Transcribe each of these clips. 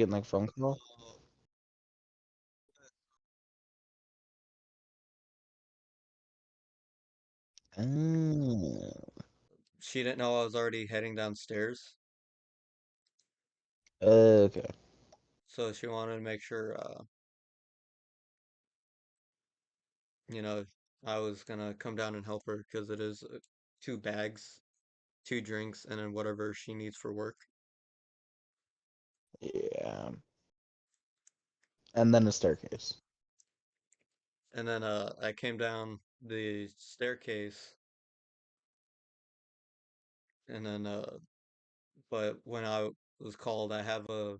getting that phone call? Oh, She didn't know I was already heading downstairs, okay. so she wanted to make sure, you know, I was gonna come down and help her because it is 2 bags, 2 drinks, and then whatever she needs for work. Yeah. And then a staircase. And then I came down the staircase, and then but when I was called, I have I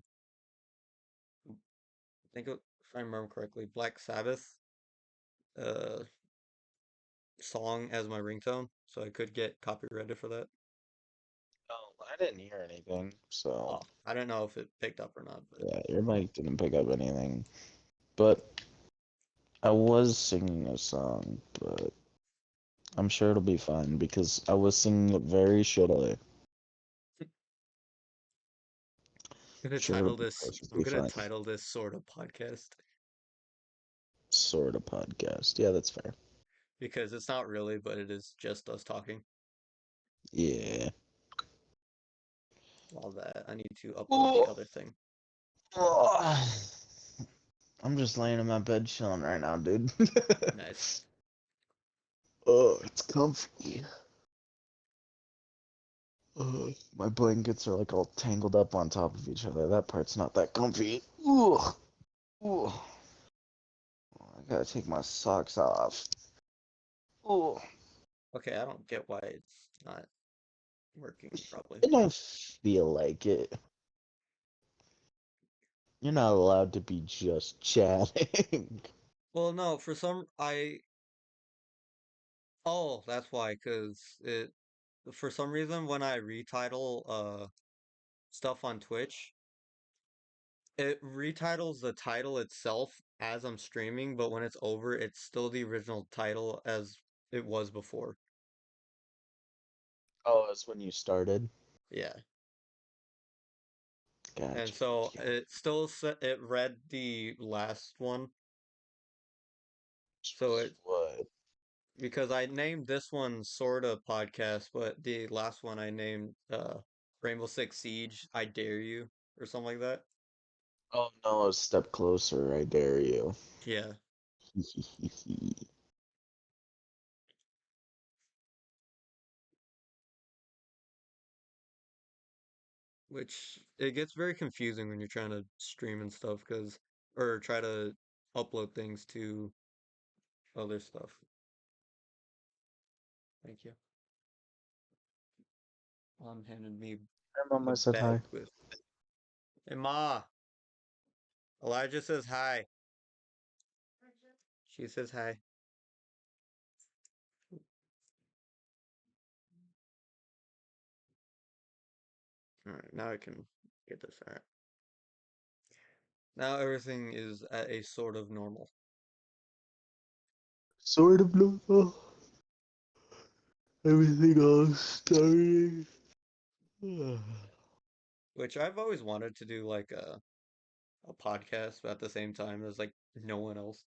think if I remember correctly, Black Sabbath uh song as my ringtone, so I could get copyrighted for that. Oh, I didn't hear anything, so Oh, I don't know if it picked up or not, but yeah, your mic didn't pick up anything. But I was singing a song, but I'm sure it'll be fine because I was singing it very shittily. I'm gonna Sure, it'll title be this. I'm perfectly gonna fine. title this sort of podcast Sort of podcast. Yeah, that's fair. because it's not really, but it is just us talking. Yeah. All that. I need to upload the Oh, other thing. oh. I'm just laying in my bed chilling right now, dude. Nice. Oh, it's comfy. My blankets are like all tangled up on top of each other. That part's not that comfy. Ooh, ooh. I gotta take my socks off. Ooh. Okay, I don't get why it's not working properly. I don't feel like it. You're not allowed to be just chatting. Well, no, for some I oh, that's why, 'cause it for some reason when I retitle stuff on Twitch, it retitles the title itself as I'm streaming, but when it's over, it's still the original title as it was before. Oh, it's when you started. Yeah. And Gotcha. so Yeah. it still it read the last one. Which So was it what? because I named this one sorta podcast, but the last one I named Rainbow Six Siege, I Dare You or something like that. Oh no, a step closer. I dare you. Yeah. Which it gets very confusing when you're trying to stream and stuff because or try to upload things to other stuff. Thank you. Mom handed me Hi, a Mama said bag hi. with Hey Ma, Elijah says hi. She says hi. Alright, now I can get this. Alright. Now everything is at a sort of normal. Sort of normal. Everything else starting. Which I've always wanted to do like a podcast, but at the same time there's like no one else.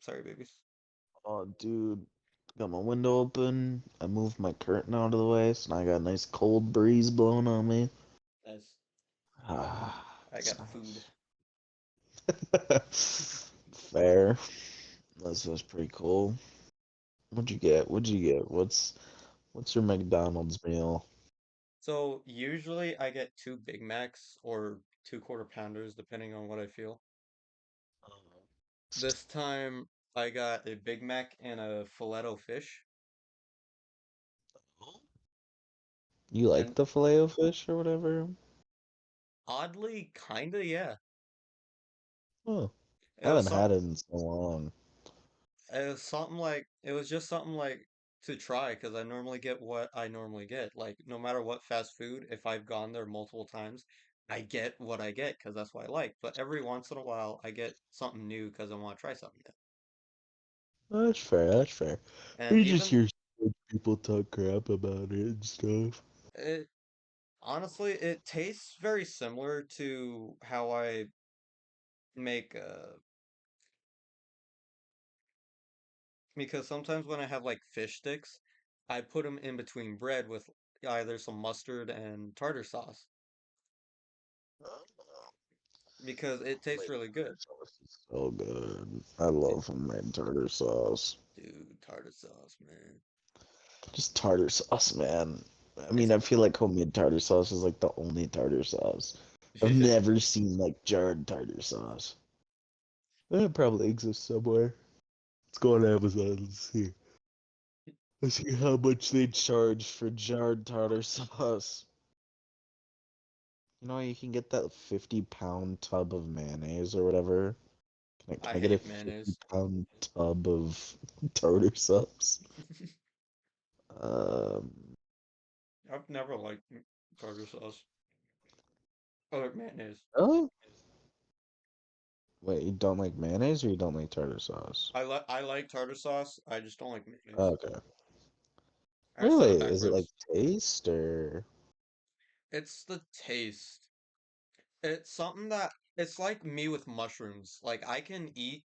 Sorry, babies. Oh, dude. Got my window open. I moved my curtain out of the way, so now I got a nice cold breeze blowing on me. As Ah, I it's got food. nice. Fair. That's pretty cool. What'd you get? What'd you get? What's your McDonald's meal? So usually I get 2 Big Macs or 2 Quarter Pounders, depending on what I feel. This time I got a Big Mac and a filet-o-fish. You like And the filet of fish or whatever? oddly, kinda, yeah. Oh, It I was haven't some had it in so long. it was something like it was just something like to try because I normally get what I normally get. Like no matter what fast food, if I've gone there multiple times, I get what I get because that's what I like. But every once in a while, I get something new because I want to try something new. That's fair. That's fair. And You just even hear people talk crap about it and stuff. it, Honestly, it tastes very similar to how I make because sometimes when I have like fish sticks, I put them in between bread with either some mustard and tartar sauce because it tastes Homemade really good. tartar sauce is so good. I D- love homemade tartar sauce. Dude, tartar sauce, man. Just tartar sauce, man. I It's mean, I feel like homemade tartar sauce is like the only tartar sauce. I've yeah. never seen like jarred tartar sauce. It probably exists somewhere. Let's go on Amazon and see. Let's see how much they charge for jarred tartar sauce. You know, you can get that 50-pound tub of mayonnaise or whatever. I Can I get a hate mayonnaise. 50-pound tub of tartar sauce? Um, I've never liked tartar sauce or mayonnaise. oh, wait, you don't like mayonnaise or you don't like tartar sauce? I like tartar sauce. I just don't like mayonnaise. Okay. I said it Really? Is it like backwards. taste or? It's the taste. It's something that it's like me with mushrooms. Like I can eat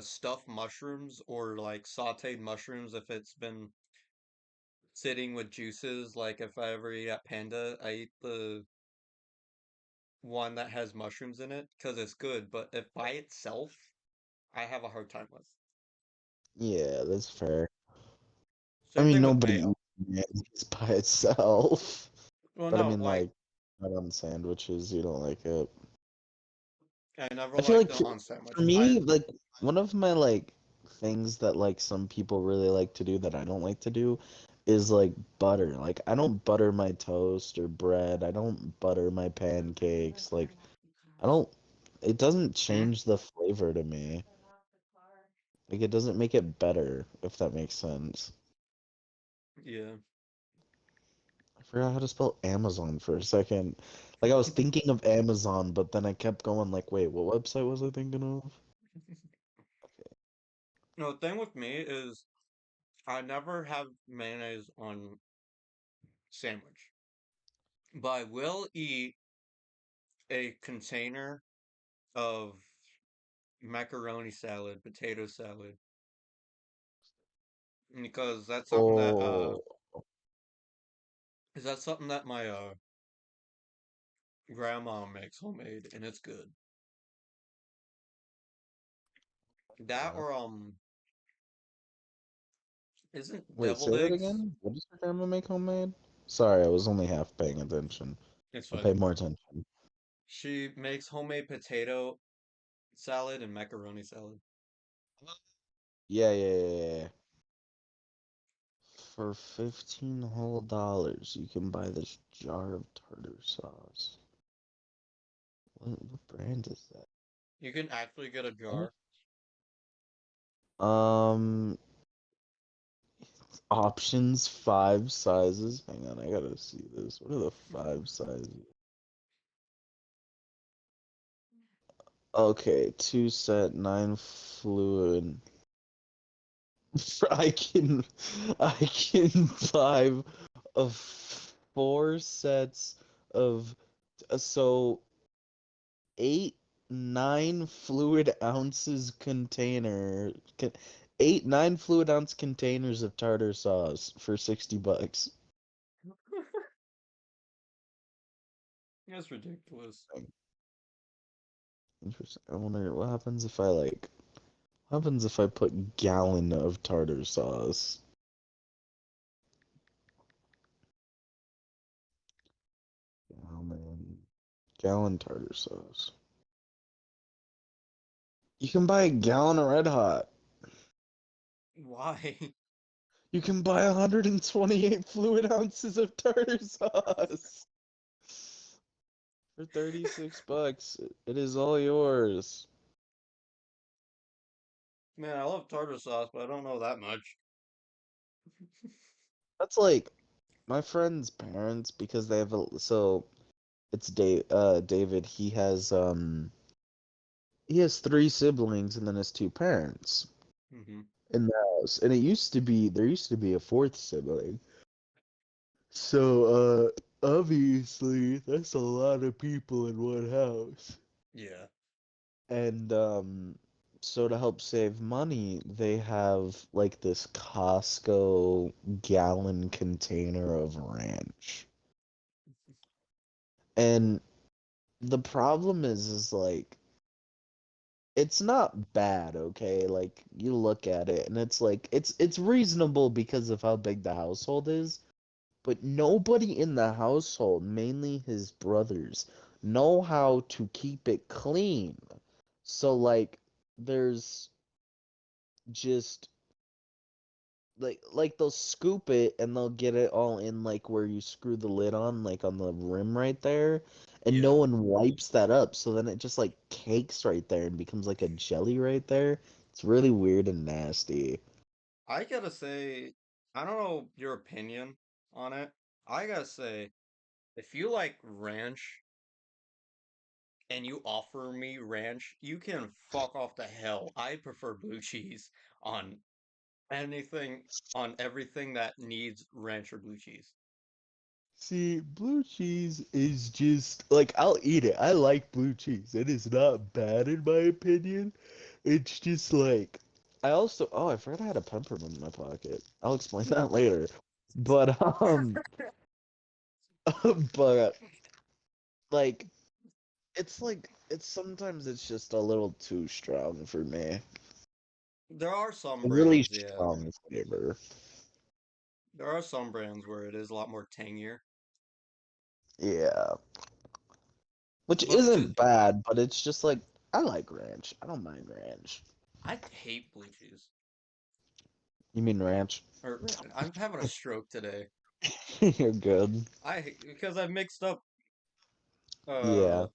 stuffed mushrooms or like sauteed mushrooms if it's been sitting with juices. Like if I ever eat at Panda, I eat the one that has mushrooms in it because it's good. But if by itself, I have a hard time with. Yeah, that's fair. I Same mean, thing with nobody mayo. eats mayonnaise by itself. Well, But I no, mean, like like, not on sandwiches, you don't like it. I never I feel liked like it for, on for sandwich. I me, like, one of my, like, things that, like, some people really like to do that I don't like to do is, like, butter. Like, I don't butter my toast or bread. I don't butter my pancakes. Like, I don't, it doesn't Hmm? change the flavor to me. Like, it doesn't make it better, if that makes sense. Yeah. I forgot how to spell Amazon for a second. Like I was thinking of Amazon, but then I kept going like, wait, what website was I thinking of? No, the thing with me is I never have mayonnaise on sandwich, but I will eat a container of macaroni salad, potato salad, because that's something that Oh, is that something that my grandma makes homemade and it's good. That yeah. or isn't Wait, deviled say that eggs? again? What does your grandma make homemade? Sorry, I was only half paying attention. It's I'll fine. pay more attention. She makes homemade potato salad and macaroni salad. Yeah, yeah, yeah, yeah. For 15 whole dollars, you can buy this jar of tartar sauce. What brand is that? You can actually get a What? jar. Um, options, 5 sizes. Hang on, I gotta see this. What are the 5 sizes? Okay, 2 set, 9 fluid. I can, I can buy a 4 sets of so 8 9 fluid ounces container, 8 9 fluid ounce containers of tartar sauce for $60. That's ridiculous. Interesting. I wonder what happens if I like. What happens if I put gallon of tartar sauce? Gallon, gallon tartar sauce. You can buy a gallon of Red Hot. Why? You can buy 128 fluid ounces of tartar sauce for $36. It is all yours. Man, I love tartar sauce, but I don't know that much. That's like my friend's parents because they have a so it's David. He has 3 siblings and then his 2 parents Hmm. in the house. And there used to be a fourth sibling. So obviously, that's a lot of people in one house. Yeah. And so to help save money, they have like this Costco gallon container of ranch. And the problem is like it's not bad, okay? Like you look at it and it's like it's reasonable because of how big the household is, but nobody in the household, mainly his brothers, know how to keep it clean. So like there's just they'll scoop it and they'll get it all in like where you screw the lid on, like on the rim right there, and no Yeah. one wipes that up, so then it just like cakes right there and becomes like a jelly right there. It's really weird and nasty. I gotta say, I don't know your opinion on it. I gotta say, if you like ranch and you offer me ranch, you can fuck off to hell. I prefer blue cheese on anything, on everything that needs ranch or blue cheese. See, blue cheese is just like I'll eat it. I like blue cheese. It is not bad in my opinion. It's just like I also I forgot I had a peppermint in my pocket. I'll explain that later. But but like it's sometimes it's just a little too strong for me. There are some Really brands, yeah. strong flavor. There are some brands where it is a lot more tangier. Yeah. Which But to isn't bad, but it's just like I like ranch. I don't mind ranch. I hate blue cheese. You mean ranch? I'm having a stroke today. You're good. Because I mixed up uh Yeah,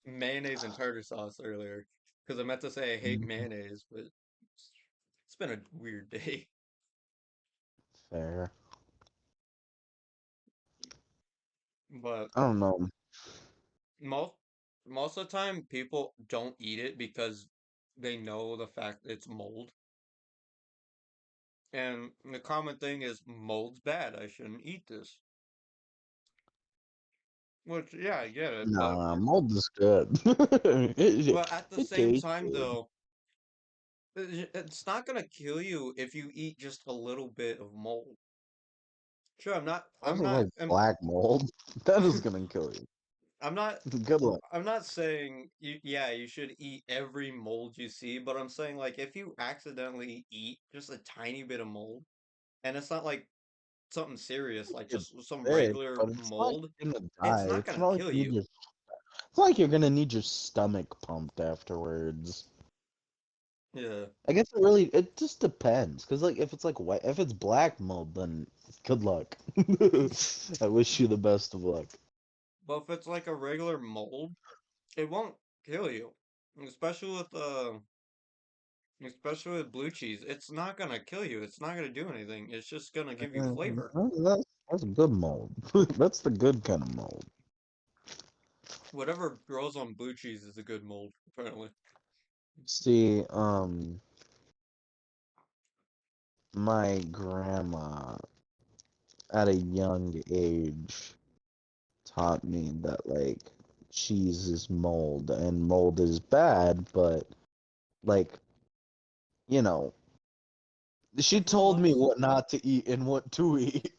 mayonnaise and tartar sauce earlier. Because I meant to say I hate mhm, mayonnaise, but it's been a weird day. fair. But I don't know. most most of the time people don't eat it because they know the fact it's mold. And the common thing is mold's bad. I shouldn't eat this. Which yeah, I get it, Nah, mold is good. it, but at the it same tastes time good. though, it's not gonna kill you if you eat just a little bit of mold. Sure, I'm Also, not, like black mold, that is gonna kill you. I'm not, Good luck. I'm not saying yeah, you should eat every mold you see, but I'm saying like if you accidentally eat just a tiny bit of mold, and it's not like something serious, like Get just some sick, regular but it's not like mold, you're gonna it's die. not It's gonna not like kill you you. just. It's not like you're gonna need your stomach pumped afterwards. Yeah. I guess it just depends. Cause like if it's like white, if it's black mold, then good luck. I wish you the best of luck. But if it's like a regular mold, it won't kill you. Especially with especially with blue cheese. It's not gonna kill you. It's not gonna do anything. It's just gonna give you flavor. That's good mold. That's the good kind of mold. Whatever grows on blue cheese is a good mold, apparently. See, my grandma at a young age taught me that like cheese is mold and mold is bad, but like, you know, she Everyone told me loves what not to eat and what to eat.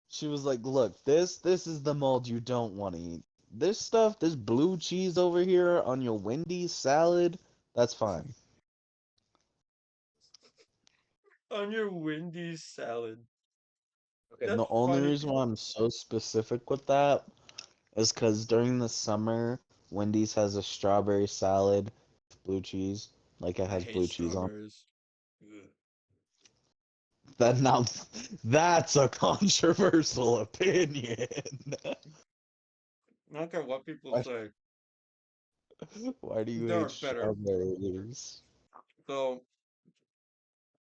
She was like, "Look, this is the mold you don't want to eat. This stuff, this blue cheese over here on your Wendy's salad, that's fine." on your Wendy's salad. Okay, and That's the only funny. reason why I'm so specific with that is because during the summer, Wendy's has a strawberry salad with blue cheese, like it I has hate blue cheese on. strawberries. Ugh. That now, that's a controversial opinion. I don't care what people Why, say. why do you There are hate better. strawberries? So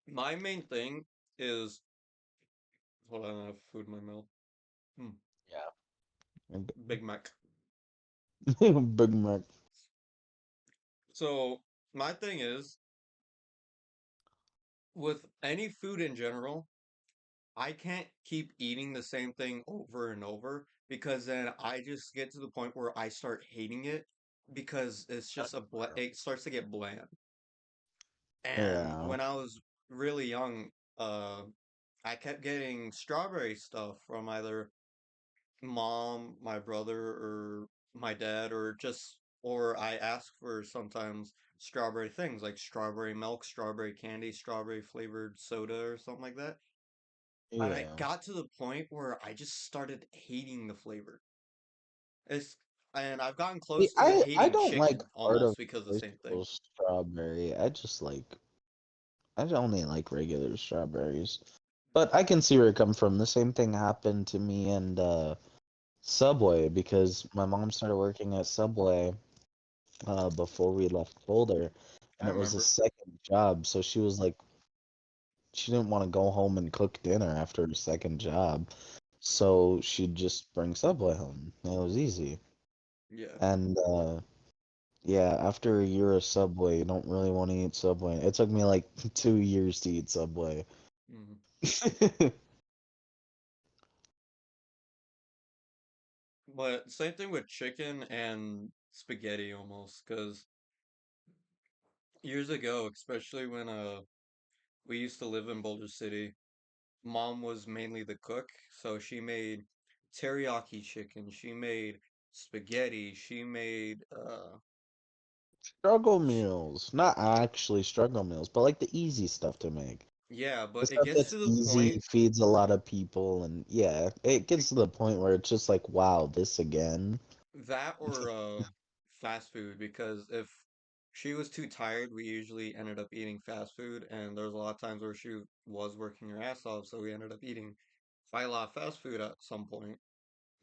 my main thing is hold on, I have food in my mouth. Hmm. Yeah, Big Mac. Big Mac. So my thing is with any food in general, I can't keep eating the same thing over and over because then I just get to the point where I start hating it because it's just it starts to get bland. And Yeah. when I was really young, uh, I kept getting strawberry stuff from either mom, my brother, or my dad, or I ask for sometimes strawberry things like strawberry milk, strawberry candy, strawberry flavored soda, or something like that. And I Yeah. got to the point where I just started hating the flavor. It's and I've gotten See, close to I hating don't like chicken almost because of the same thing. artificial strawberry. I only like regular strawberries. But I can see where it come from. The same thing happened to me and Subway because my mom started working at Subway before we left Boulder, I and it was a remember. second job. So she was like, she didn't want to go home and cook dinner after her second job, so she'd just bring Subway home. It was easy. Yeah. And yeah, after a year of Subway, you don't really want to eat Subway. It took me like 2 years to eat Subway. Mhm. But same thing with chicken and spaghetti almost, because years ago, especially when we used to live in Boulder City, mom was mainly the cook, so she made teriyaki chicken, she made spaghetti, she made Struggle sh meals, not actually struggle meals, but like the easy stuff to make. yeah, The but it stuff gets that's to the easy, point feeds a lot of people, and yeah, it gets to the point where it's just like, wow, this again. that or fast food because if she was too tired, we usually ended up eating fast food, and there's a lot of times where she was working her ass off, so we ended up eating quite a lot of fast food at some point.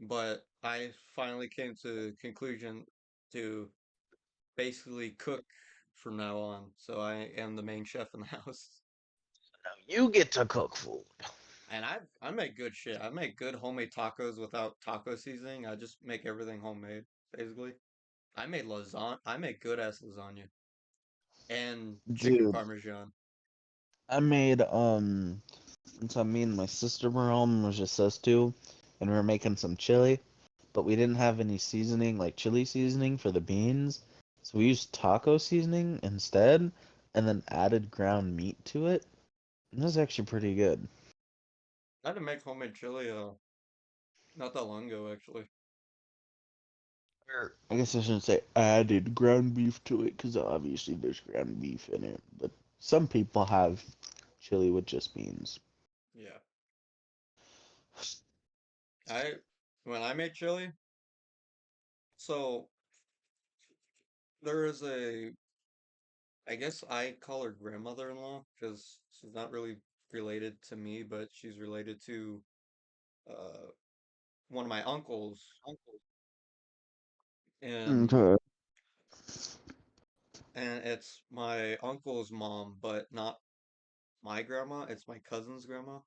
But I finally came to the conclusion to basically cook from now on, so I am the main chef in the house. Now you get to cook food. And I make good shit. I make good homemade tacos without taco seasoning. I just make everything homemade, basically. I made lasagna. I make good ass lasagna and chicken Dude, parmesan. I made one time me and my sister were home, it was just us two, and we were making some chili, but we didn't have any seasoning, like chili seasoning for the beans. So we used taco seasoning instead, and then added ground meat to it. It was actually pretty good. I had to make homemade chili not that long ago actually. Or I guess I shouldn't say added ground beef to it, because obviously there's ground beef in it. But some people have chili with just beans. Yeah. I when I made chili, so there is a I guess I call her grandmother-in-law because she's not really related to me, but she's related to uh one of my uncles and Okay. it's my uncle's mom, but not my grandma, it's my cousin's grandma.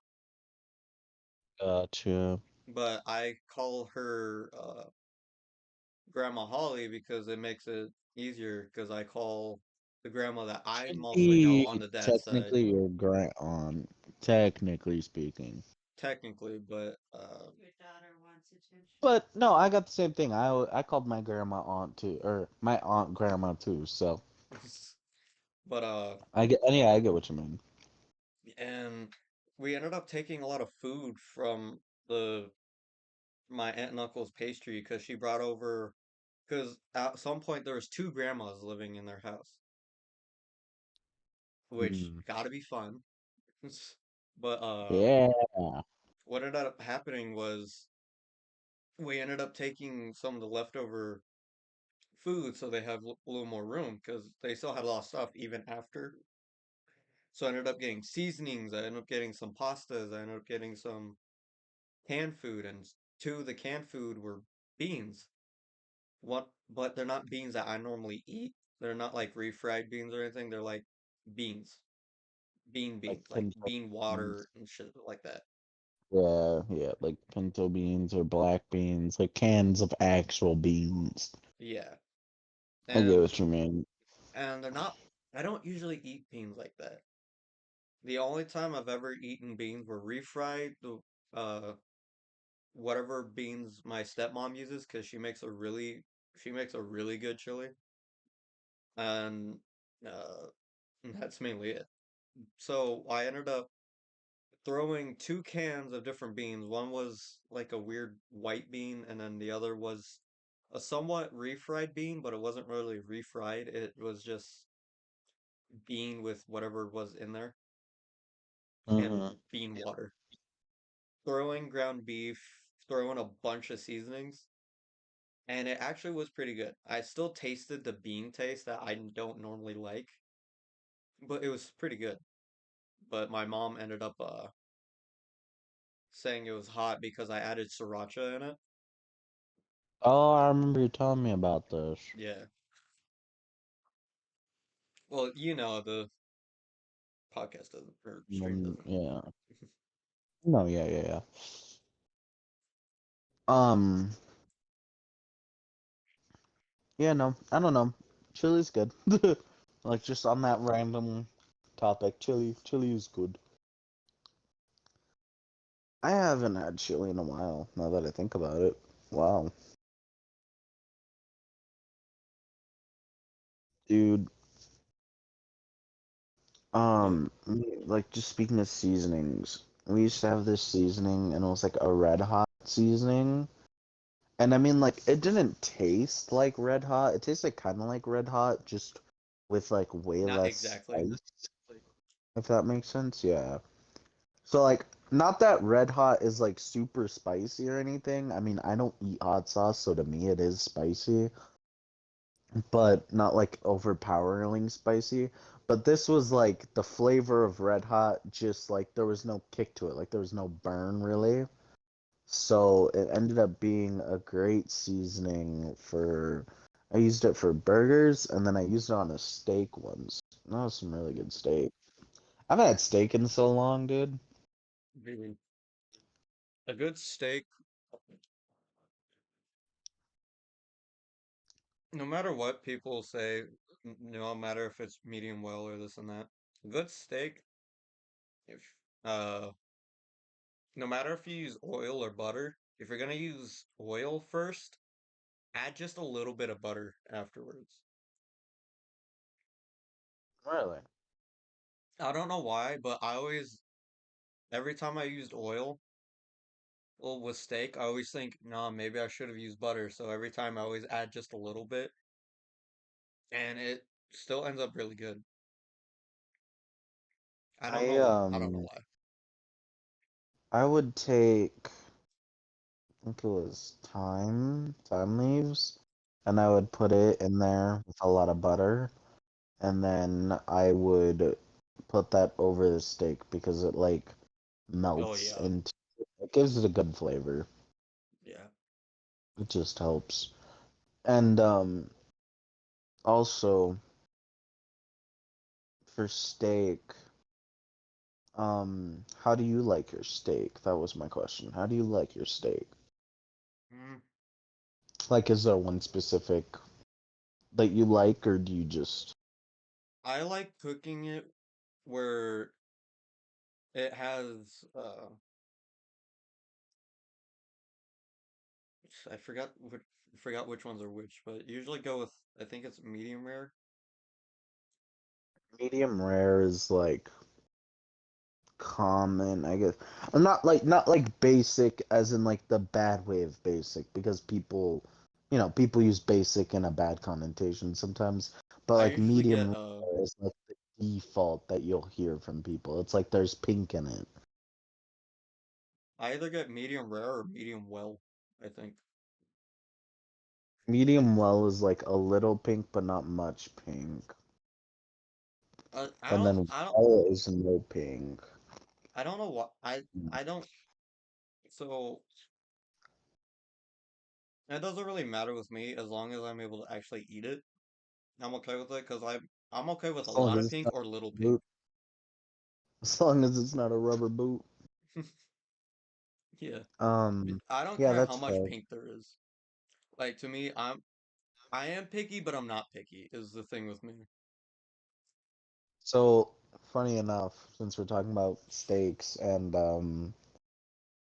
Gotcha. But I call her Grandma Holly because it makes it easier because I call the grandma that I Should mostly know on be the dad's side, technically your grand aunt, technically speaking. technically, but But no, I got the same thing. I called my grandma aunt too, or my aunt grandma too. So but yeah, I get what you mean. and we ended up taking a lot of food from the my aunt and uncle's pastry because she brought over because at some point there was two grandmas living in their house, which Mm. gotta be fun. But Yeah. what ended up happening was we ended up taking some of the leftover food so they have a little more room because they still had a lot of stuff even after. So I ended up getting seasonings. I ended up getting some pastas. I ended up getting some canned food, and two of the canned food were beans. What? But they're not beans that I normally eat. They're not like refried beans or anything. They're like beans, Like beans, like pinto bean beans. water and shit like that. Yeah, yeah, like pinto beans or black beans, like cans of actual beans. Yeah, I get and what you mean. and they're not. I don't usually eat beans like that. The only time I've ever eaten beans were refried, the uh whatever beans my stepmom uses because she makes a really good chili, and uh that's mainly it. So I ended up throwing two cans of different beans. One was like a weird white bean, and then the other was a somewhat refried bean, but it wasn't really refried. It was just bean with whatever was in there and Mm-hmm. bean water. Throwing ground beef, throwing a bunch of seasonings, and it actually was pretty good. I still tasted the bean taste that I don't normally like, but it was pretty good. But my mom ended up saying it was hot because I added sriracha in it. Oh, I remember you telling me about this. Yeah. Well, you know, the podcast doesn't or stream doesn't. Yeah. No, yeah, yeah, yeah. Um, yeah, no, I don't know. Chili's good. Like just on that random topic, chili is good. I haven't had chili in a while, now that I think about it. Wow. Dude, What? like just speaking of seasonings, we used to have this seasoning and it was like a red hot seasoning. And I mean like it didn't taste like red hot. It tasted kind of like red hot just with like way Not less exactly. spice, if that makes sense. Yeah. So like not that red hot is like super spicy or anything. I mean, I don't eat hot sauce, so to me it is spicy, but not like overpoweringly spicy. But this was like the flavor of red hot, just like there was no kick to it, like there was no burn really. So it ended up being a great seasoning for. I used it for burgers, and then I used it on a steak once. That was some really good steak. I haven't had steak in so long, dude. Really. A good steak, no matter what people say, no matter if it's medium well or this and that, a good steak, if uh, no matter if you use oil or butter, if you're gonna use oil first, add just a little bit of butter afterwards. Really? I don't know why, but every time I used oil, well, with steak, I always think, nah, maybe I should have used butter. So every time I always add just a little bit, and it still ends up really good. I I don't know um why. I would take I think it was thyme leaves, and I would put it in there with a lot of butter, and then I would put that over the steak because it like Oh melts yeah, into it gives it a good flavor. yeah. It just helps. And also for steak, how do you like your steak? That was my question. How do you like your steak? Mm, Like is there one specific that you like or do you just I like cooking it where it has I forgot which ones are which, but usually go with I think it's medium rare. medium rare is like common, I guess. I'm not like basic as in like the bad way of basic because people use basic in a bad connotation sometimes. But I like usually medium get rare is like the default that you'll hear from people. It's like there's pink in it. I either get medium rare or medium well, I think. Medium well is like a little pink but not much pink. And then well is no pink. I don't know what I don't so it doesn't really matter with me as long as I'm able to actually eat it. I'm okay with it because I'm okay with a As long lot as of it's pink not or little a pink. boot. As long as it's not a rubber boot. Yeah. Um, I don't yeah, care how that's much fair. pink there is. Like to me, I am picky, but I'm not picky is the thing with me. funny enough, since we're talking about steaks and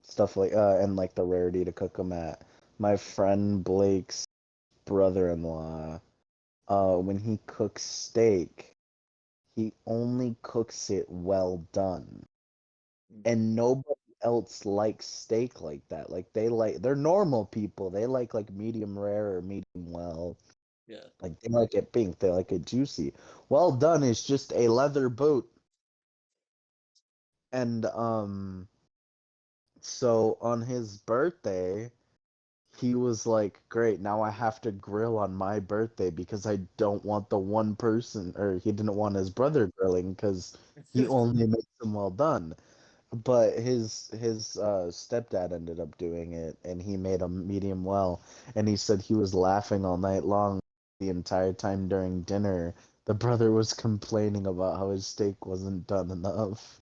stuff like and like the rarity to cook them at, my friend Blake's brother-in-law, when he cooks steak, he only cooks it well done. And nobody else likes steak like that. Like they're normal people. They like medium rare or medium well. Yeah. Like they like it pink, they like it juicy. Well done is just a leather boot. And so on his birthday, he was like, "Great, now I have to grill on my birthday because I don't want the one person or he didn't want his brother grilling because he only makes them well done." But his stepdad ended up doing it, and he made a medium well. And he said he was laughing all night long the entire time during dinner. The brother was complaining about how his steak wasn't done enough,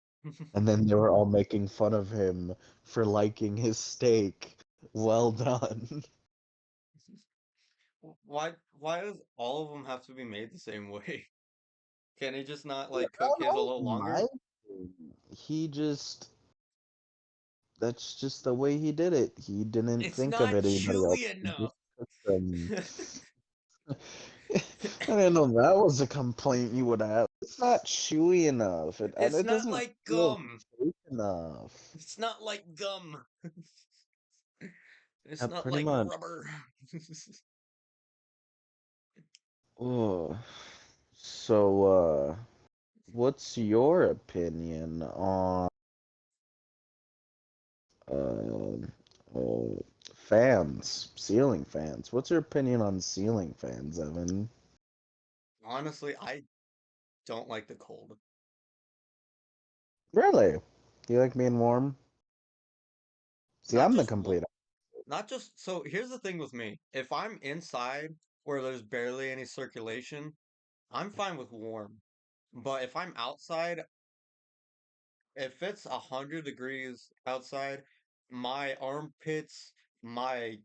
and then they were all making fun of him for liking his steak well done. Why does all of them have to be made the same way? Can he just not I like cook don't it a know, little longer? my he just that's just the way he did it. He didn't It's think of not anybody else. chewy He just enough. cooked them. I didn't know that was a complaint you would have. It's not chewy enough. And It's it not doesn't like feel gum. fake enough. It's not like gum. It's Yeah, not pretty like much. rubber. Oh, so what's your opinion on uh, uh fans, ceiling fans? What's your opinion on ceiling fans, Evan? Honestly, I don't like the cold. Really? Do you like being warm? See, Not I'm the just wa- complete. not just so here's the thing with me. If I'm inside where there's barely any circulation, I'm fine with warm. But if I'm outside, if it's 100 degrees outside, my armpits, my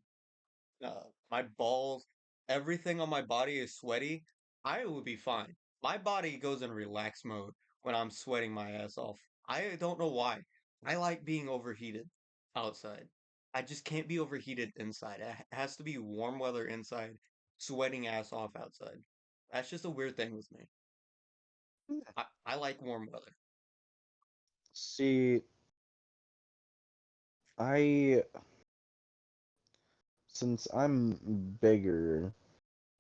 my balls, everything on my body is sweaty, I would be fine. My body goes in relax mode when I'm sweating my ass off. I don't know why. I like being overheated outside. I just can't be overheated inside. It has to be warm weather inside, sweating ass off outside. That's just a weird thing with me. I like warm weather. See, I since I'm bigger,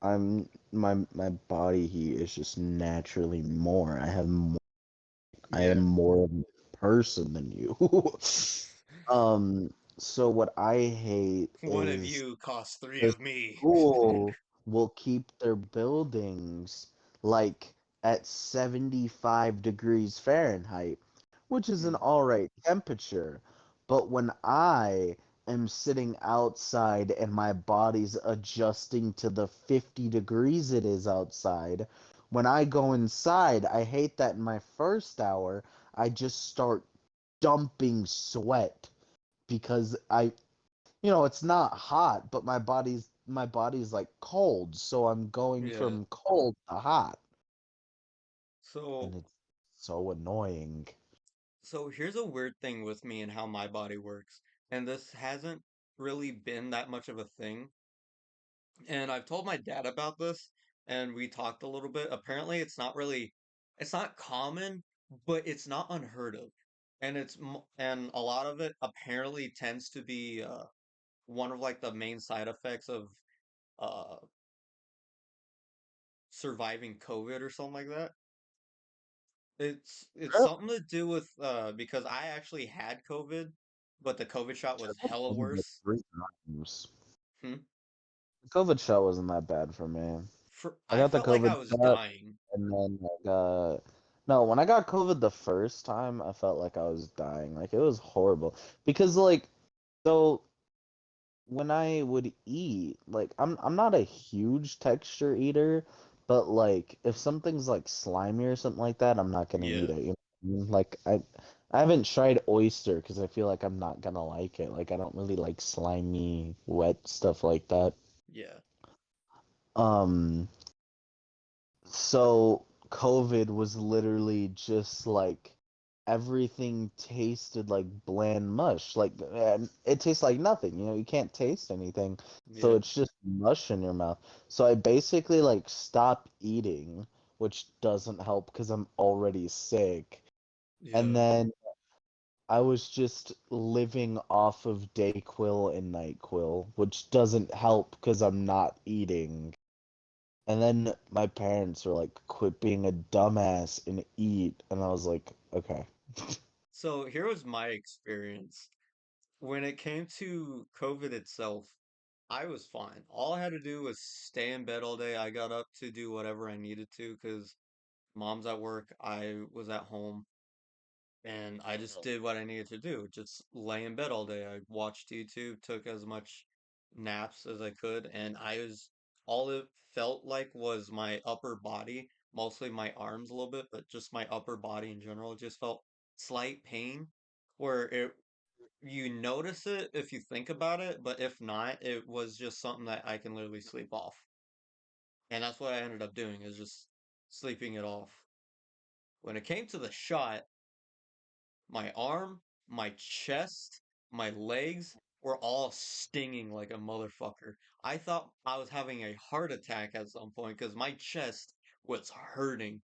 my body heat is just naturally more. I am Yeah. more of a person than you. So what I hate One of is you costs three the of me. school will keep their buildings like at 75 degrees Fahrenheit, which is an Mm, all right temperature. But when I am sitting outside and my body's adjusting to the 50 degrees it is outside, when I go inside, I hate that in my first hour, I just start dumping sweat because it's not hot, but my body's like cold, so I'm going yeah. from cold to hot, and So it's so annoying. So here's a weird thing with me and how my body works, and this hasn't really been that much of a thing. And I've told my dad about this, and we talked a little bit. Apparently, it's not common, but it's not unheard of. And a lot of it apparently tends to be one of like the main side effects of uh surviving COVID or something like that. It's Really? something to do with because I actually had COVID, but the COVID shot was I've hella COVID like worse. 3 times. Hmm? The COVID shot wasn't that bad for me. I I got the felt like I COVID was shot, dying. and then I got no. When I got COVID the first time, I felt like I was dying. Like it was horrible because so when I would eat, like I'm not a huge texture eater, but like if something's like slimy or something like that, I'm not gonna eat Yeah, it. You know what I mean? Like I haven't tried oyster because I feel like I'm not gonna like it. Like I don't really like slimy, wet stuff like that. yeah. Um, so COVID was literally just like everything tasted like bland mush. Like and it tastes like nothing. You can't taste anything. So Yeah, it's just mush in your mouth. So I basically like stopped eating, which doesn't help because I'm already sick. And yeah. then I was just living off of Dayquil and NyQuil, which doesn't help because I'm not eating. And then my parents were like, quit being a dumbass and eat. And I was like, okay. So here was my experience. When it came to COVID itself, I was fine. All I had to do was stay in bed all day. I got up to do whatever I needed to because mom's at work, I was at home, and I just did what I needed to do. Just lay in bed all day. I watched YouTube, took as much naps as I could, and all it felt like was my upper body, mostly my arms a little bit, but just my upper body in general. It just felt slight pain where you notice it if you think about it, but if not, it was just something that I can literally sleep off. And that's what I ended up doing is just sleeping it off. When it came to the shot, my arm, my chest, my legs were all stinging like a motherfucker. I thought I was having a heart attack at some point because my chest was hurting.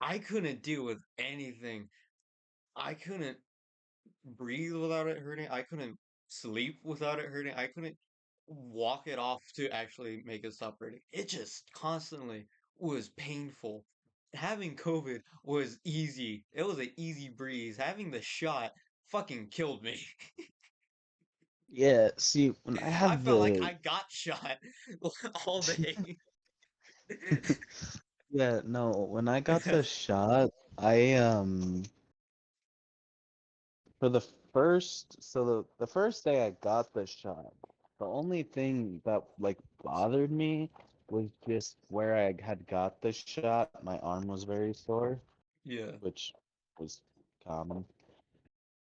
I couldn't deal with anything. I couldn't breathe without it hurting. I couldn't sleep without it hurting. I couldn't walk it off to actually make it stop hurting. It just constantly was painful. Having COVID was easy. It was an easy breeze. Having the shot fucking killed me. Yeah, see, when I I have felt like the I got shot all day. yeah, no, when I got the shot, I for the the first day I got the shot, the only thing that like bothered me was just where I had got the shot, my arm was very sore, Yeah, which was common.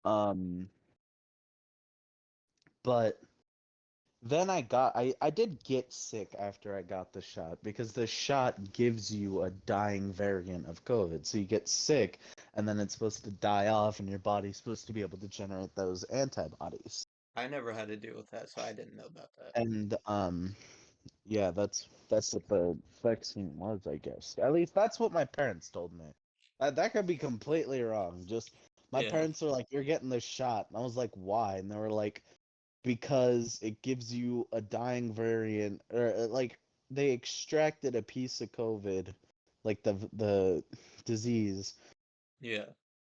Um, but then I did get sick after I got the shot because the shot gives you a dying variant of COVID. So you get sick and then it's supposed to die off and your body's supposed to be able to generate those antibodies. I never had to deal with that, so I didn't know about that. And yeah, that's what the vaccine was, I guess. At least that's what my parents told me. That could be completely wrong. Just my Yeah, parents were like, "You're getting the shot," and I was like, "Why?" And they were like, because it gives you a dying variant or like they extracted a piece of COVID, like the disease, yeah,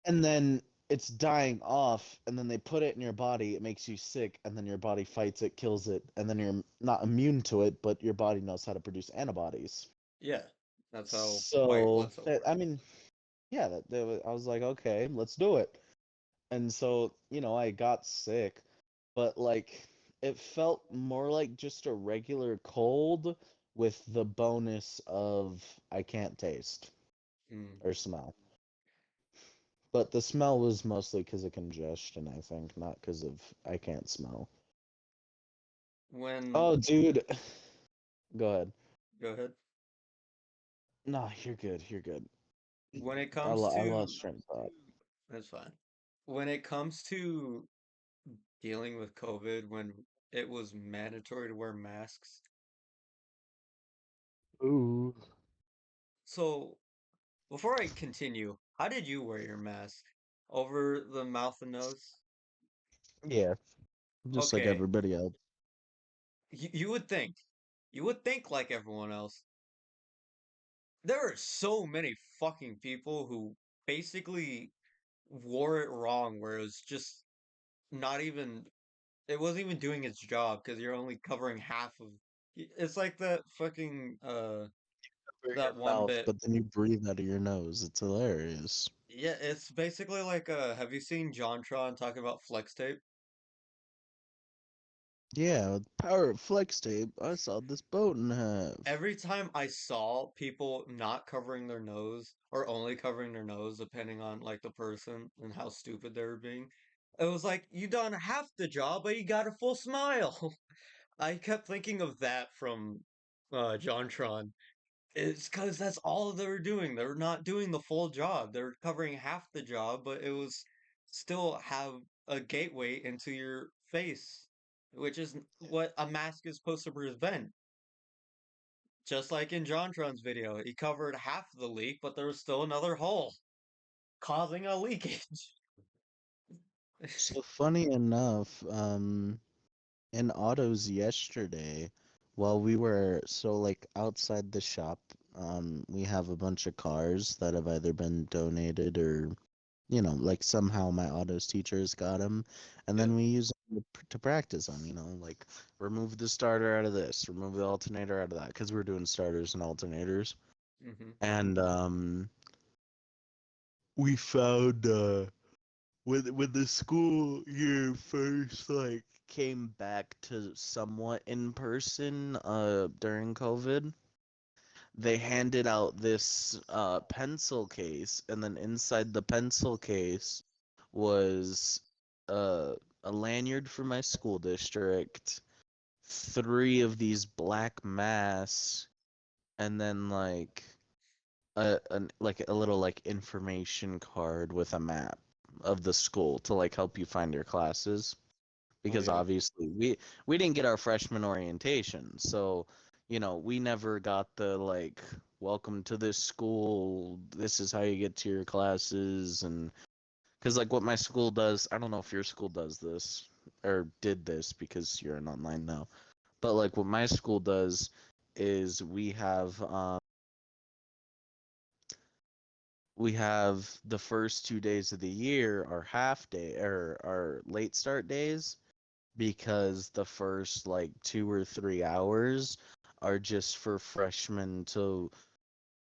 and then it's dying off, and then they put it in your body, it makes you sick, and then your body fights it, kills it, and then you're not immune to it, but your body knows how to produce antibodies. yeah. That's how white So blood cells work. I mean, yeah, I was like, okay, let's do it. And so, I got sick, but like it felt more like just a regular cold with the bonus of I can't taste Mm. or smell. But the smell was mostly because of congestion, I think, not because of I can't smell. When, Oh, dude. Go ahead. go ahead. No, you're good. You're good. When it comes I to, lost train of thought. that's fine. When it comes to dealing with COVID, when it was mandatory to wear masks. Ooh. So, before I continue, how did you wear your mask? Over the mouth and nose? Yeah, just like Okay, everybody else. you you would think like everyone else. There are so many fucking people who basically wore it wrong, where it was just not even it wasn't even doing its job because you're only covering half of. It's like that fucking Cover your that one mouth, bit. but then you breathe out of your nose. It's hilarious. Yeah, it's basically like have you seen JonTron talking about flex tape? Yeah, with the power of flex tape, I saw this boat in half. Every time I saw people not covering their nose or only covering their nose, depending on like the person and how stupid they were being, it was like you done half the job, but you got a full smile. I kept thinking of that from JonTron. It's because that's all they were doing. They were not doing the full job. They were covering half the job, but it was still have a gateway into your face, which is what a mask is supposed to prevent. Just like in JonTron's video, he covered half the leak, but there was still another hole, causing a leakage. So funny enough, in autos yesterday, while we were like outside the shop, we have a bunch of cars that have either been donated or, like somehow my autos teachers got them, and Yeah. then we use them to practice on, like remove the starter out of this, remove the alternator out of that, because we're doing starters and alternators, Hmm. and we found when the school year first like came back to somewhat in person during COVID, they handed out this pencil case, and then inside the pencil case was uh, a lanyard for my school district, three of these black masks, and then like a little like information card with a map of the school to like help you find your classes, Oh because yeah. obviously we didn't get our freshman orientation, so we never got the like welcome to this school, this is how you get to your classes. And because like what my school does, I don't know if your school does this or did this because you're an online now, but like what my school does is we have the first 2 days of the year are half day or are late start days, because the first like 2 or 3 hours are just for freshmen to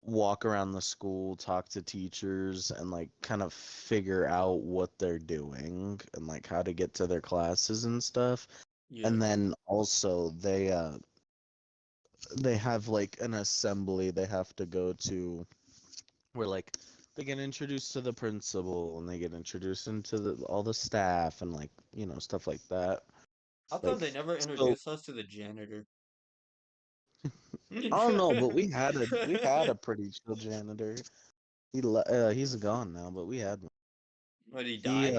walk around the school, talk to teachers, and like kind of figure out what they're doing and like how to get to their classes and stuff. Yeah. And then also they have like an assembly they have to go to, where like they get introduced to the principal and they get introduced into all the staff and like stuff like that. I thought Like, they never so introduced us to the janitor. I don't know, but we had a pretty chill janitor. He's gone now, but we had one. But he He die?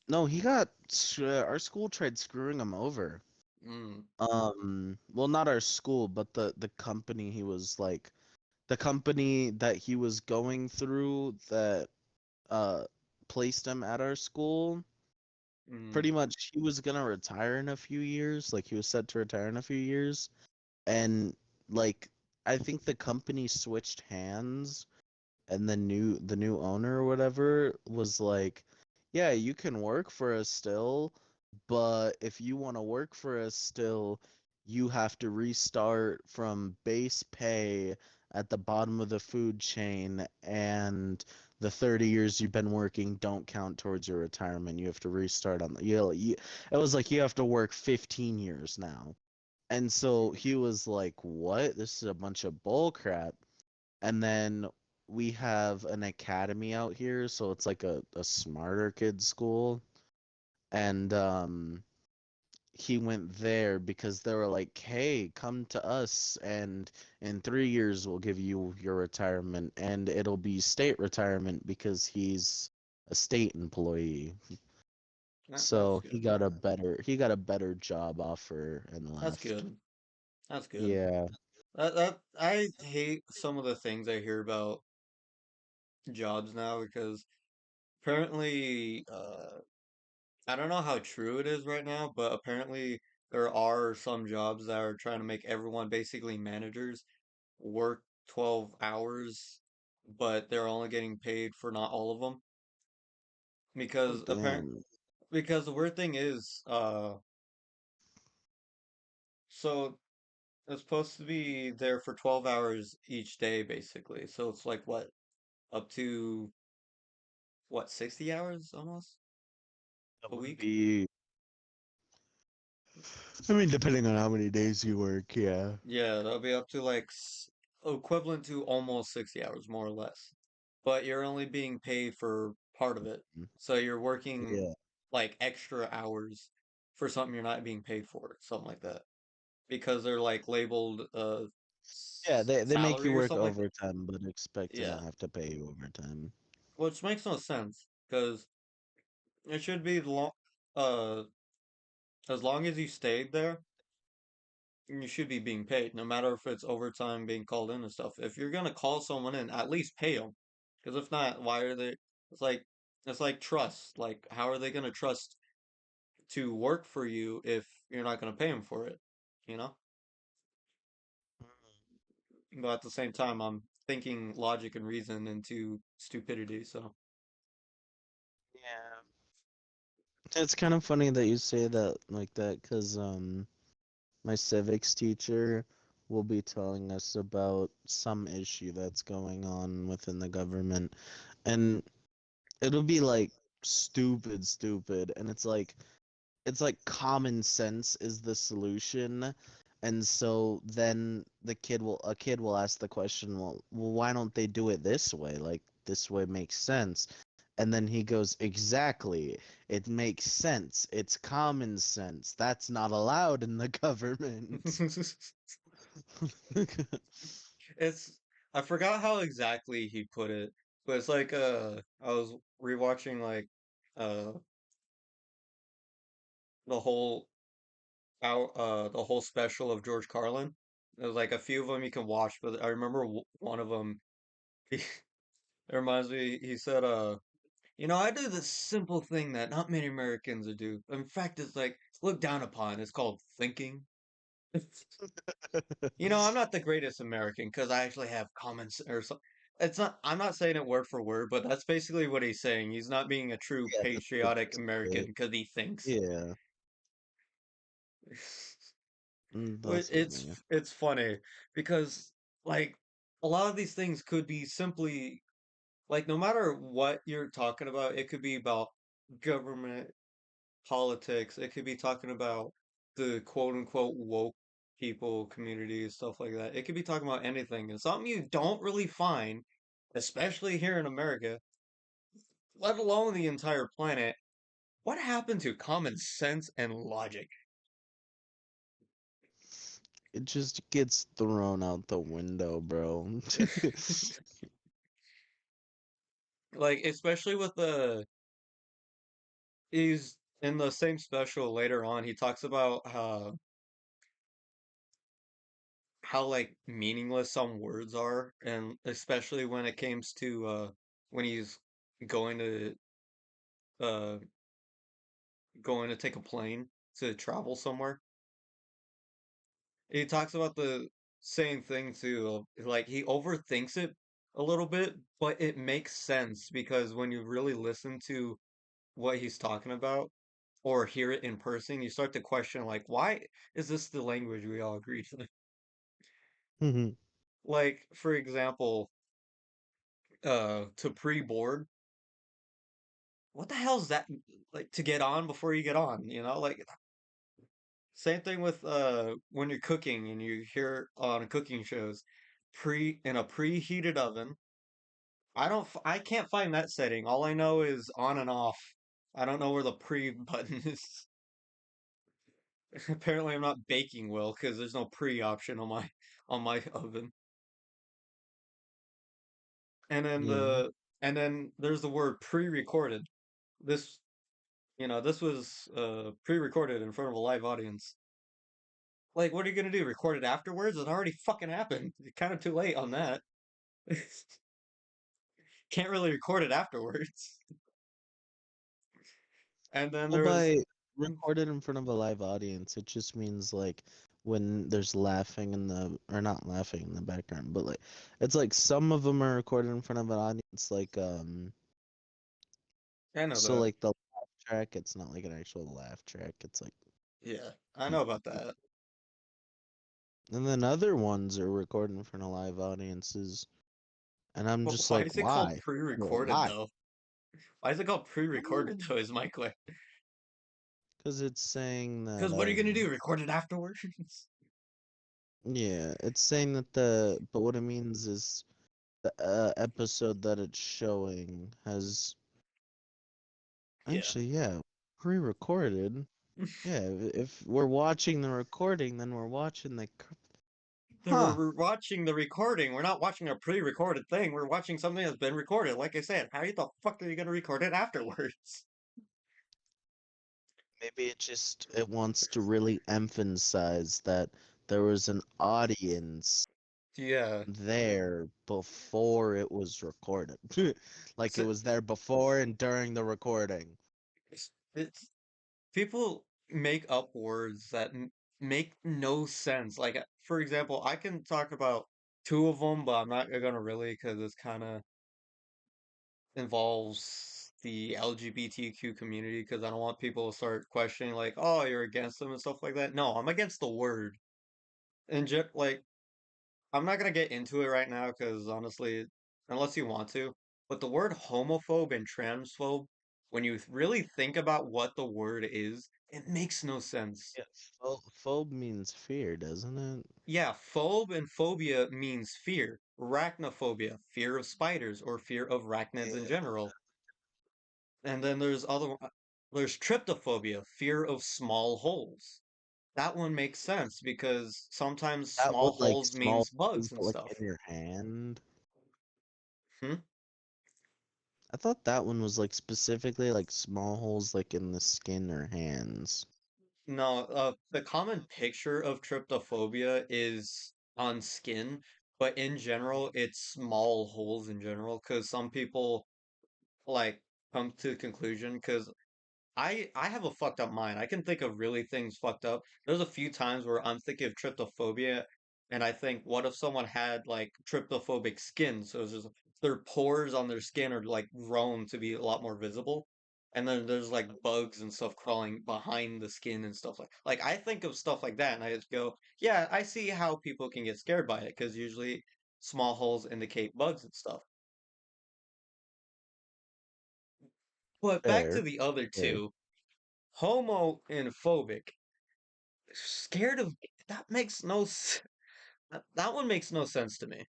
no, our school tried screwing him over. Mm. Well, not our school, but the company he was like the company that he was going through that uh placed him at our school. Mm. Pretty much he was gonna retire in a few years, like he was set to retire in a few years, and like I think the company switched hands, and the new owner or whatever was like, yeah, you can work for us still, but if you want to work for us still, you have to restart from base pay at the bottom of the food chain, and the 30 years you've been working don't count towards your retirement. You have to restart on the it was like you have to work 15 years now. And so he was like, what? This is a bunch of bull crap. And then we have an academy out here, so it's like a smarter kids school. And he went there because they were like, hey, come to us, and in 3 years we'll give you your retirement, and it'll be state retirement because he's a state employee. That's So he good. got a better job offer and That's left. good. That's good. Yeah. That I hate some of the things I hear about jobs now because apparently, I don't know how true it is right now, but apparently there are some jobs that are trying to make everyone basically managers work 12 hours, but they're only getting paid for not all of them Oh, damn. because the weird thing is, so it's supposed to be there for 12 hours each day basically. So it's like what, up to what, 60 hours almost That a would week? be, I mean, depending on how many days you work, yeah. Yeah, that'll be up to like equivalent to almost 60 hours, more or less. But you're only being paid for part of it. Mm. So you're working Yeah. like extra hours for something you're not being paid for, something like that. Because they're like labeled Yeah, they make you salary or work something like that. overtime, but expect to Yeah, not have to pay you overtime. which makes no sense because it should be uh, as long as you stayed there, you should be being paid, no matter if it's overtime being called in and stuff. If you're gonna call someone in, at least pay them, because if not, why are they? It's like it's like trust. Like, how are they gonna trust to work for you if you're not gonna pay them for it? You know. But at the same time, I'm thinking logic and reason into stupidity. So Yeah. It's kind of funny that you say that like that, because my civics teacher will be telling us about some issue that's going on within the government, and it'll be like stupid, and it's like common sense is the solution. And so then a kid will ask the question, well, why don't they do it this way? Like, this way makes sense. And then he goes, exactly. It makes sense. It's common sense. That's not allowed in the government. it's I forgot how exactly he put it, but it's like I was rewatching like uh the whole the whole special of George Carlin. There's like a few of them you can watch, but I remember one of them. He, it reminds me. He said, I do this simple thing that not many Americans would do. In fact, it's like looked down upon. It's called thinking. I'm not the greatest American because I actually have common sense or something. It's not. I'm not saying it word for word, but that's basically what he's saying. He's not being a true Yeah, that's the patriotic gist of American it. because he thinks. Yeah, But that's funny. it's funny because like a lot of these things could be simply like no matter what you're talking about, it could be about government, politics, it could be talking about the quote unquote woke people, communities, stuff like that. It could be talking about anything. And something you don't really find, especially here in America, let alone the entire planet. What happened to common sense and logic? It just gets thrown out the window, bro. Like, especially with he's in the same special later on, he talks about how like meaningless some words are, and especially when it comes to when he's going to uh going to take a plane to travel somewhere. He talks about the same thing too. Like he overthinks it a little bit, but it makes sense because when you really listen to what he's talking about or hear it in person, you start to question like, why is this the language we all agree to? Mhm. Like, for example, to pre-board, what the hell is that like to get on before you get on, Like same thing with when you're cooking and you hear on cooking shows pre in a preheated oven. I can't find that setting. All I know is on and off. I don't know where the pre button is. Apparently I'm not baking well because there's no pre option on my oven. And then Yeah. there's the word pre-recorded. This this was pre-recorded in front of a live audience. Like, what are you gonna do? Record it afterwards? It already fucking happened. You're kind of too late on that. Can't really record it afterwards. And then Well, there was, by recorded in front of a live audience, it just means like when there's laughing in the, or not laughing in the background, but like it's like some of them are recorded in front of an audience, like I know so that. like the laugh track, it's not like an actual laugh track. It's like Yeah, I know about that. and then other ones are recorded in front of live audiences, and I'm But just why like, is it called why? pre-recorded Why? though? Why is it called pre-recorded though? Is my question. Because it's saying that Because what are you gonna do? Record it afterwards? yeah, it's saying that but what it means is the episode that it's showing has Yeah. actually, yeah, pre-recorded. Yeah, if we're watching the recording, then we're watching the Huh. we're watching the recording. We're not watching a pre-recorded thing. We're watching something that's been recorded. Like I said, how the fuck are you gonna record it afterwards? Maybe it wants to really emphasize that there was an audience Yeah. there before it was recorded. Like it So, was there before and during the recording. it's people make up words that make no sense. Like, for example, I can talk about two of them, but I'm not gonna really because it's kind of involves the LGBTQ community because I don't want people to start questioning like, oh, you're against them and stuff like that. No, I'm against the word. And like, I'm not gonna get into it right now because honestly, unless you want to, but the word homophobe and transphobe, when you really think about what the word is, it makes no sense. Yeah, phobe means fear, doesn't it? Yeah, phobe and phobia means fear. Arachnophobia, fear of spiders or fear of arachnids in Yeah. general. And then there's tryptophobia, fear of small holes. That one makes sense because sometimes That one small like holes small means bugs holes and like stuff. in your hand. Hmm? I thought that one was like specifically like small holes like in the skin or hands. No, the common picture of tryptophobia is on skin, but in general, it's small holes in general because some people like come to the conclusion because I have a fucked up mind. I can think of really things fucked up. There's a few times where I'm thinking of tryptophobia, and I think, what if someone had like tryptophobic skin? So it's just their pores on their skin are like grown to be a lot more visible, and then there's like bugs and stuff crawling behind the skin and stuff like I think of stuff like that, and I just go, yeah, I see how people can get scared by it because usually small holes indicate bugs and stuff. But back to Fair, the other fair. two, homo and phobic. Scared of that makes no that one makes no sense to me.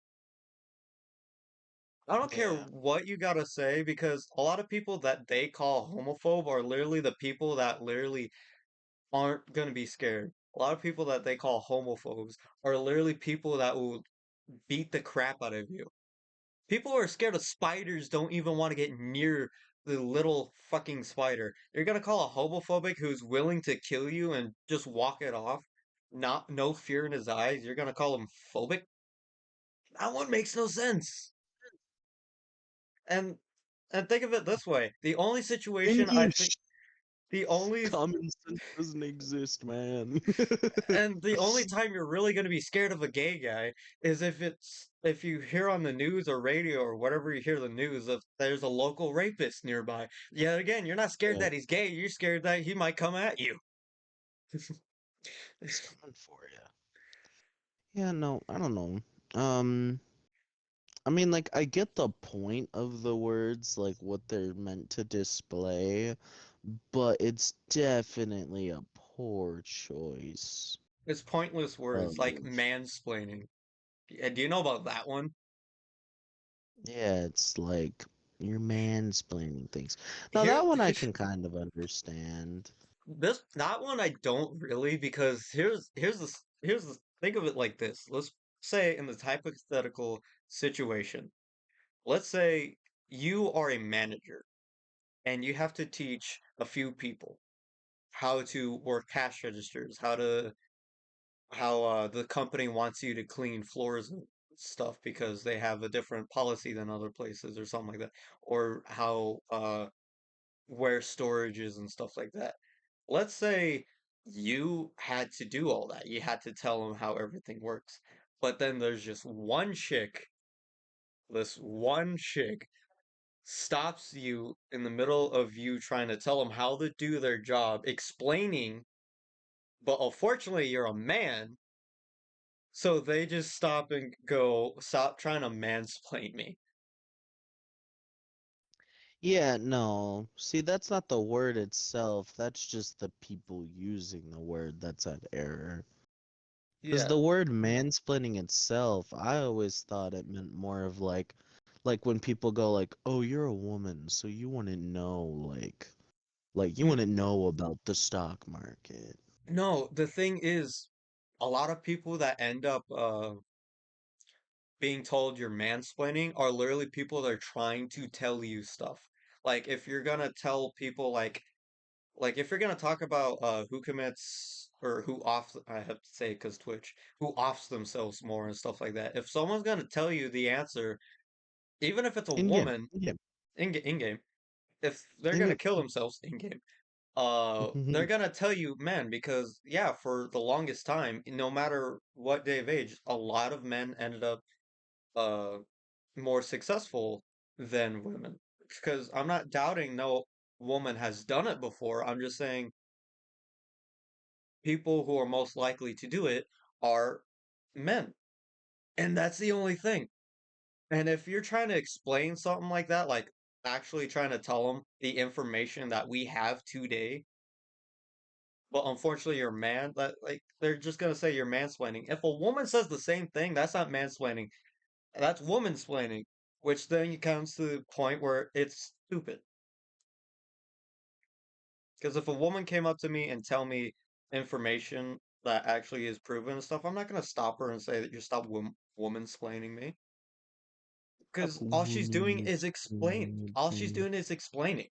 I don't care Yeah. what you gotta say because a lot of people that they call homophobe are literally the people that literally aren't gonna be scared. A lot of people that they call homophobes are literally people that will beat the crap out of you. People who are scared of spiders don't even want to get near the little fucking spider. You're gonna call a homophobic who's willing to kill you and just walk it off, not no fear in his eyes. You're gonna call him phobic? That one makes no sense. And and think of it this way: the only situation I think English the only common sense doesn't exist, man. and the only time you're really going to be scared of a gay guy is if you hear on the news or radio or whatever you hear the news if there's a local rapist nearby. Yet again, you're not scared Yeah, that he's gay. You're scared that he might come at you. he's coming for you. Yeah, no, I don't know. Um, I mean, like, I get the point of the words, like what they're meant to display, but it's definitely a poor choice It's pointless words of, like mansplaining. Do you know about that one? yeah, it's like you're mansplaining things. Now, Here, that one I can kind of understand. this that one I don't really because here's the think of it like this. Let's say in this hypothetical situation, let's say you are a manager and you have to teach a few people how to work cash registers, how the company wants you to clean floors and stuff because they have a different policy than other places or something like that, or how where storage is and stuff like that. Let's say you had to do all that. You had to tell them how everything works. But then there's just one chick, this one chick stops you in the middle of you trying to tell them how to do their job, explaining, but unfortunately you're a man, so they just stop and go, stop trying to mansplain me. Yeah, no. See, that's not the word itself. That's just the people using the word that's at error. Because Yeah. the word mansplaining itself, I always thought it meant more of like when people go like, "Oh, you're a woman, so you wouldn't know like you N- wouldn't know about the stock market." No, the thing is, a lot of people that end up being told you're mansplaining are literally people that are trying to tell you stuff. Like if you're gonna tell people like if you're gonna talk about who commits or who off I have to say because Twitch who offs themselves more and stuff like that. If someone's gonna tell you the answer, even if it's a In game, woman in game, in game, if they're in gonna game. kill themselves in game, they're Mhm. gonna tell you men because yeah, for the longest time, no matter what day of age, a lot of men ended up uh more successful than women. Because I'm not doubting no woman has done it before. I'm just saying people who are most likely to do it are men. And that's the only thing. And if you're trying to explain something like that, like actually trying to tell them the information that we have today, but unfortunately you're a man, that like they're just gonna say you're mansplaining. If a woman says the same thing, that's not mansplaining. That's womansplaining, which then comes to the point where it's stupid. Because if a woman came up to me and tell me information that actually is proven and stuff, I'm not gonna stop her and say that you stop woman-splaining me. Stop Because all she's doing woman is explain. All she's explaining. doing is explaining.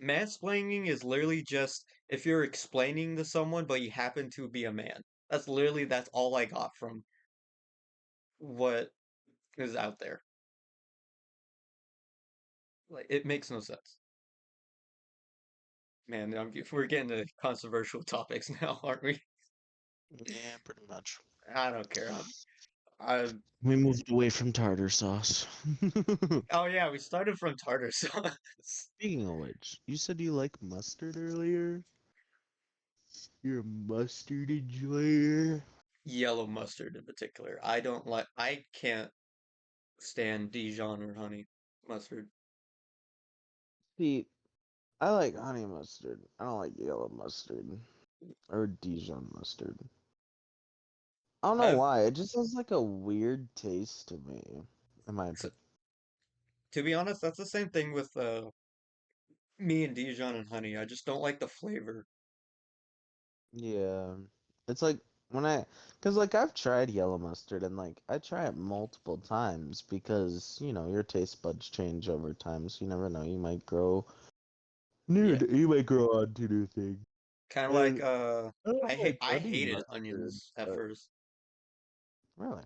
Mansplaining is literally just if you're explaining to someone but you happen to be a man. That's all I got from what is out there. Like it makes no sense. Man, we're getting to controversial topics now, aren't we? Yeah, pretty much. I don't care. I We moved away from tartar sauce. Oh yeah, we started from tartar sauce. Speaking of which, you said you like mustard earlier? You're a mustard enjoyer? Yellow mustard in particular. I can't stand Dijon or honey mustard. See, I like honey mustard. I don't like yellow mustard or Dijon mustard. I don't know I've why. It just has like a weird taste to me, in my s- opinion. to be honest, that's the same thing with me and Dijon and honey. I just don't like the flavor. Yeah, it's like when cause like I've tried yellow mustard and like I try it multiple times because your taste buds change over time, so you never know. Yeah. You might grow on to new things. Kind of like And I don't like I honey hated mustard, onions at but first. really.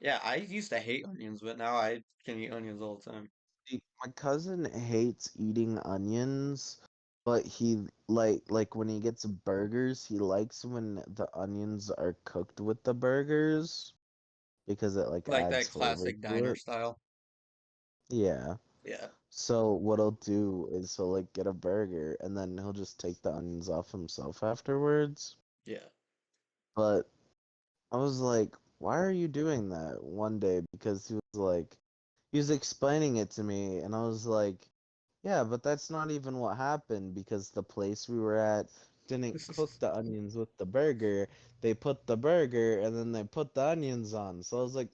Yeah, I used to hate onions, but now I can eat onions all the time. See, my cousin hates eating onions, but he like when he gets burgers, he likes when the onions are cooked with the burgers because it like Like adds that flavor classic to diner it. style. Yeah. Yeah. So what he'll do is he'll like get a burger and then he'll just take the onions off himself afterwards. Yeah. But I was like, why are you doing that one day? Because he was explaining it to me, and I was like, yeah, but that's not even what happened because the place we were at didn't cook the onions with the burger. They put the burger and then they put the onions on. So I was like,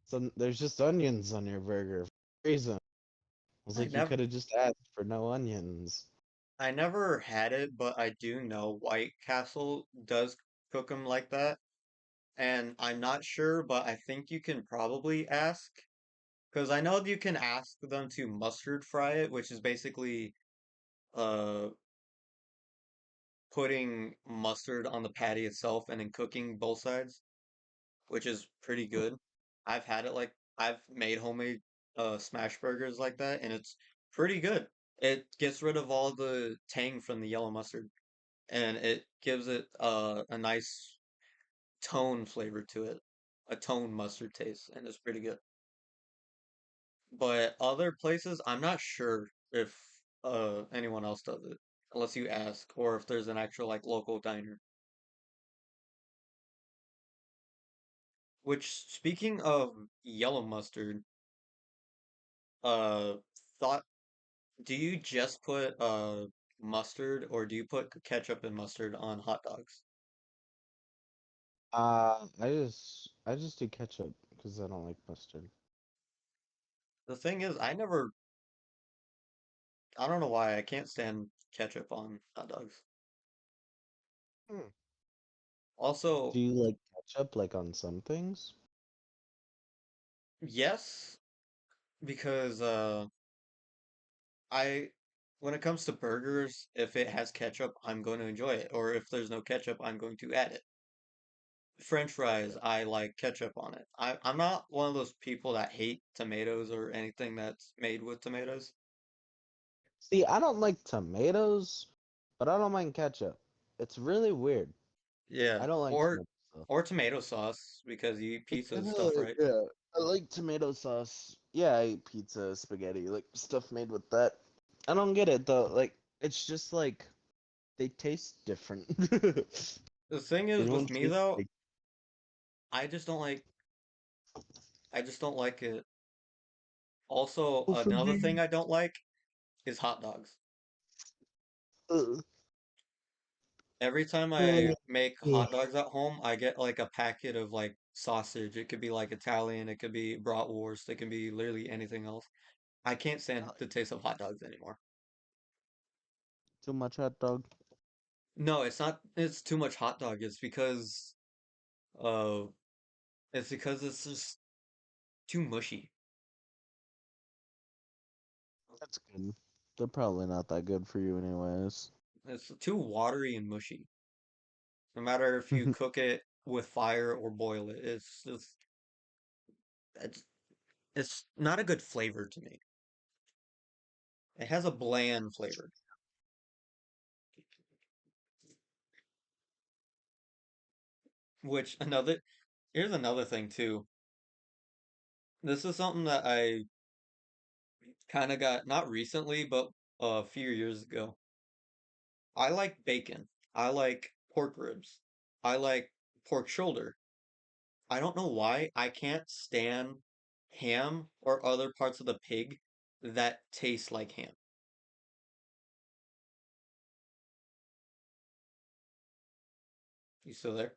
so there's just onions on your burger for a reason. I was I like, you never could have just asked for no onions. I never had it, but I do know White Castle does cook them like that. And I'm not sure, but I think you can probably ask. Because I know you can ask them to mustard fry it, which is basically uh putting mustard on the patty itself and then cooking both sides, which is pretty good. I've made homemade smash burgers like that, and it's pretty good. It gets rid of all the tang from the yellow mustard, and it gives it a nice tone flavor to it, a tone mustard taste, and it's pretty good. But other places, I'm not sure if anyone else does it, unless you ask, or if there's an actual like local diner. Which, speaking of yellow mustard, uh, thought, do you just put mustard, or do you put ketchup and mustard on hot dogs? I just do ketchup because I don't like mustard. The thing is, I don't know why I can't stand ketchup on hot dogs. Hmm. Also, Do you like ketchup like on some things? yes, because I when it comes to burgers, if it has ketchup, I'm going to enjoy it, or if there's no ketchup, I'm going to add it. French fries, Yeah. I like ketchup on it. I'm not one of those people that hate tomatoes or anything that's made with tomatoes. See, I don't like tomatoes, but I don't mind ketchup. It's really weird. Yeah, I don't like or tomato sauce. tomato sauce because you eat I pizza and kind of stuff, like, right? yeah, I like tomato sauce. Yeah, I eat pizza, spaghetti, like stuff made with that. I don't get it though. Like, it's just like they taste different. The thing They is with don't me taste though, like. I just don't like I just don't like it. Also, Oh, for another thing me. I don't like is hot dogs. Uh, Every time uh, I make uh. hot dogs at home, I get like a packet of like sausage. It could be like Italian, it could be bratwurst, it can be literally anything else. I can't stand the taste of hot dogs anymore. Too much hot dog. No, it's not it's too much hot dog. Uh it's because it's just too mushy. That's good. They're probably not that good for you, anyways. It's too watery and mushy. No matter if you cook it with fire or boil it, it's it's not a good flavor to me. It has a bland flavor. Which another Here's another thing too. This is something that I kind of got not recently, but a few years ago. I like bacon. I like pork ribs. I like pork shoulder. I don't know why I can't stand ham or other parts of the pig that taste like ham. You still there?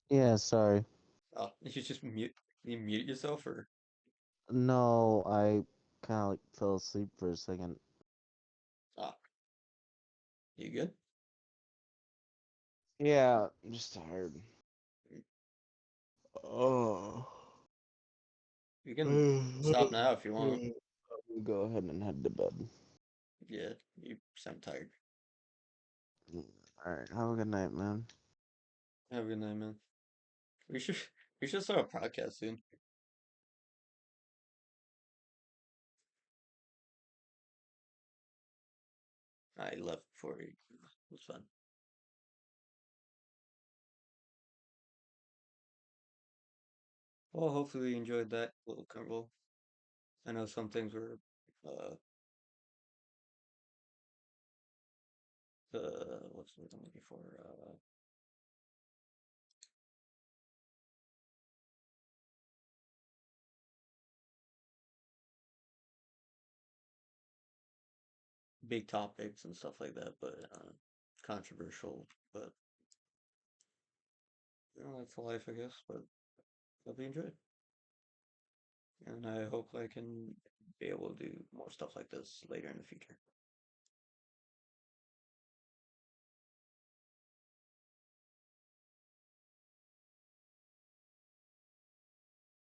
Yeah, sorry. Oh, you just mute yourself or No, I kind of like fell asleep for a second. ah, you good? Yeah, I'm just tired. Oh. You can stop I'm now if you want. gonna go ahead and head to bed. Yeah, you sound tired. All right, have a good night, man. Have a good night, man. We should we should start a podcast soon. I left before it was fun. Well, hopefully you enjoyed that little convo. I know some things were uh what's the word I'm looking for? Big topics and stuff like that, but controversial. But that's life, I guess. But hope you enjoyed, and I hope I can be able to do more stuff like this later in the future.